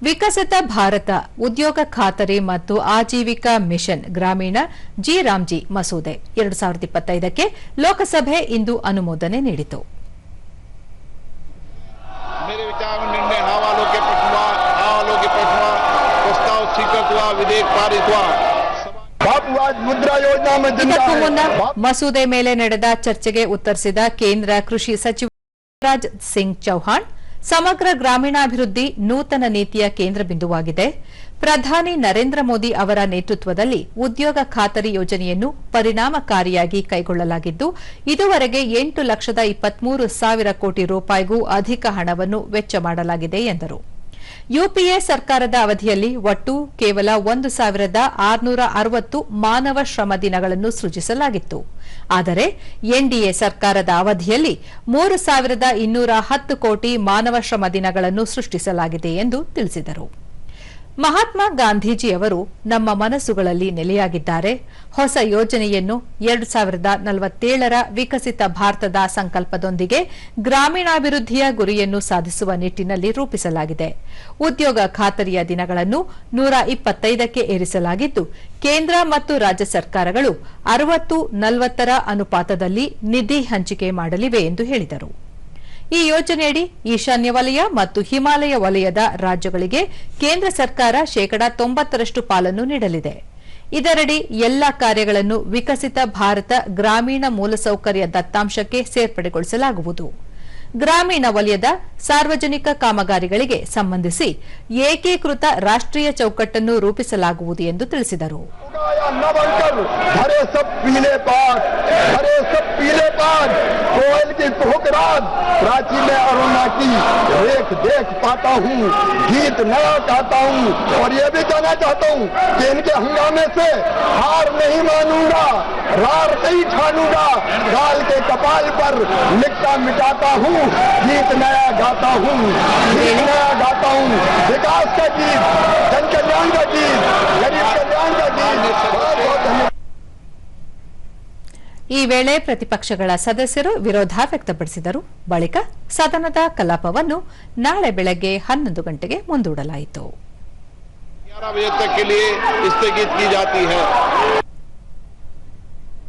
ವಿಕಸಿತ ಭಾರತ ಉದ್ಯೋಗ ಖಾತರಿ ಮತ್ತು ಆಜೀವಿಕಾ ಮಿಷನ್ ಗ್ರಾಮೀಣ ಜಿ ರಾಮ್ಜಿ ಮಸೂದೆ 2025ಕ್ಕೆ ಲೋಕಸಭೆ ಇಂದು ಅನುಮೋದನೆ ನೀಡಿತು. मेरे विचार में निर्णय हवालों के प्रश्न प्रस्ताव स्वीकृत हुआ, विधेयक पारित हुआ. मुद्रा योजना में ಇದಕ್ಕೂ ಮುನ್ನ ಮಸೂದೆ ಮೇಲೆ ನಡೆದ ಚರ್ಚೆಗೆ ಉತ್ತರಿಸಿದ ಕೇಂದ್ರ ಕೃಷಿ ಸಚಿವ ಶಿವರಾಜ್ ಸಿಂಗ್ ಚೌಹಾಣ್, ಸಮಗ್ರ ಗ್ರಾಮೀಣಾಭಿವೃದ್ಧಿ ನೂತನ ನೀತಿಯ ಕೇಂದ್ರ ಬಿಂದುವಾಗಿದೆ. ಪ್ರಧಾನಿ ನರೇಂದ್ರ ಮೋದಿ ಅವರ ನೇತೃತ್ವದಲ್ಲಿ ಉದ್ಯೋಗ ಖಾತರಿ ಯೋಜನೆಯನ್ನು ಪರಿಣಾಮಕಾರಿಯಾಗಿ ಕೈಗೊಳ್ಳಲಾಗಿದ್ದು, ಇದುವರೆಗೆ 8,23,000 ಕೋಟಿ ರೂಪಾಯಿಗೂ ಅಧಿಕ ಹಣವನ್ನು ವೆಚ್ಚ ಮಾಡಲಾಗಿದೆ ಎಂದರು. ಯುಪಿಎ ಸರ್ಕಾರದ ಅವಧಿಯಲ್ಲಿ ಒಟ್ಟು ಕೇವಲ 1,660 ಮಾನವ ಶ್ರಮ ದಿನಗಳನ್ನು ಸೃಜಿಸಲಾಗಿತ್ತು. ಆದರೆ ಎನ್ಡಿಎ ಸರ್ಕಾರದ ಅವಧಿಯಲ್ಲಿ 3,210 ಕೋಟಿ ಮಾನವ ಶ್ರಮ ದಿನಗಳನ್ನು ಸೃಷ್ಟಿಸಲಾಗಿದೆ ಎಂದು ತಿಳಿಸಿದರು. ಮಹಾತ್ಮ ಗಾಂಧೀಜಿಯವರು ನಮ್ಮ ಮನಸ್ಸುಗಳಲ್ಲಿ ನೆಲೆಯಾಗಿದ್ದಾರೆ. ಹೊಸ ಯೋಜನೆಯನ್ನು 2047ರ ವಿಕಸಿತ ಭಾರತದ ಸಂಕಲ್ಪದೊಂದಿಗೆ ಗ್ರಾಮೀಣಾಭಿವೃದ್ಧಿಯ ಗುರಿಯನ್ನು ಸಾಧಿಸುವ ನಿಟ್ಟಿನಲ್ಲಿ ರೂಪಿಸಲಾಗಿದೆ. ಉದ್ಯೋಗ ಖಾತರಿಯ ದಿನಗಳನ್ನು 125ಕ್ಕೆ ಏರಿಸಲಾಗಿದ್ದು, ಕೇಂದ್ರ ಮತ್ತು ರಾಜ್ಯ ಸರ್ಕಾರಗಳು 60-40ರ ಅನುಪಾತದಲ್ಲಿ ನಿಧಿ ಹಂಚಿಕೆ ಮಾಡಲಿವೆ ಎಂದು ಹೇಳಿದರು. ಈ ಯೋಜನೆಯಡಿ ಈಶಾನ್ಯ ವಲಯ ಮತ್ತು ಹಿಮಾಲಯ ವಲಯದ ರಾಜ್ಯಗಳಿಗೆ ಕೇಂದ್ರ ಸರ್ಕಾರ ಶೇಕಡಾ 90ರಷ್ಟು ಪಾಲನ್ನು ನೀಡಲಿದೆ. ಇದರಡಿ ಎಲ್ಲಾ ಕಾರ್ಯಗಳನ್ನು ವಿಕಸಿತ ಭಾರತ ಗ್ರಾಮೀಣ ಮೂಲಸೌಕರ್ಯ ದತ್ತಾಂಶಕ್ಕೆ ಸೇರ್ಪಡೆಗೊಳಿಸಲಾಗುವುದು. ಗ್ರಾಮೀಣ ವಲಯದ ಸಾರ್ವಜನಿಕ ಕಾಮಗಾರಿಗಳಿಗೆ ಸಂಬಂಧಿಸಿ ಏಕೀಕೃತ ರಾಷ್ಟ್ರೀಯ ಚೌಕಟ್ಟನ್ನು ರೂಪಿಸಲಾಗುವುದು ಎಂದು ತಿಳಿಸಿದರು. प्राची में अरुणा की देख पाता हूँ, गीत नया गाता हूँ और ये भी कहना चाहता हूँ कि इनके हंगामे से हार नहीं मानूंगा, रार नहीं ठानूंगा, गाल के कपाल पर लिखता मिटाता हूँ, गीत नया गाता हूँ, विकास का गीत, जन कल्याण का गीत, गरीब कल्याण का गीत. ಈ ವೇಳೆ ಪ್ರತಿಪಕ್ಷಗಳ ಸದಸ್ಯರು ವಿರೋಧ ವ್ಯಕ್ತಪಡಿಸಿದರು. ಬಳಿಕ ಸದನದ ಕಲಾಪವನ್ನು ನಾಳೆ ಬೆಳಗ್ಗೆ 11 ಗಂಟೆಗೆ ಮುಂದೂಡಲಾಯಿತು. 11 बजे तक के लिए स्थगित की जाती है.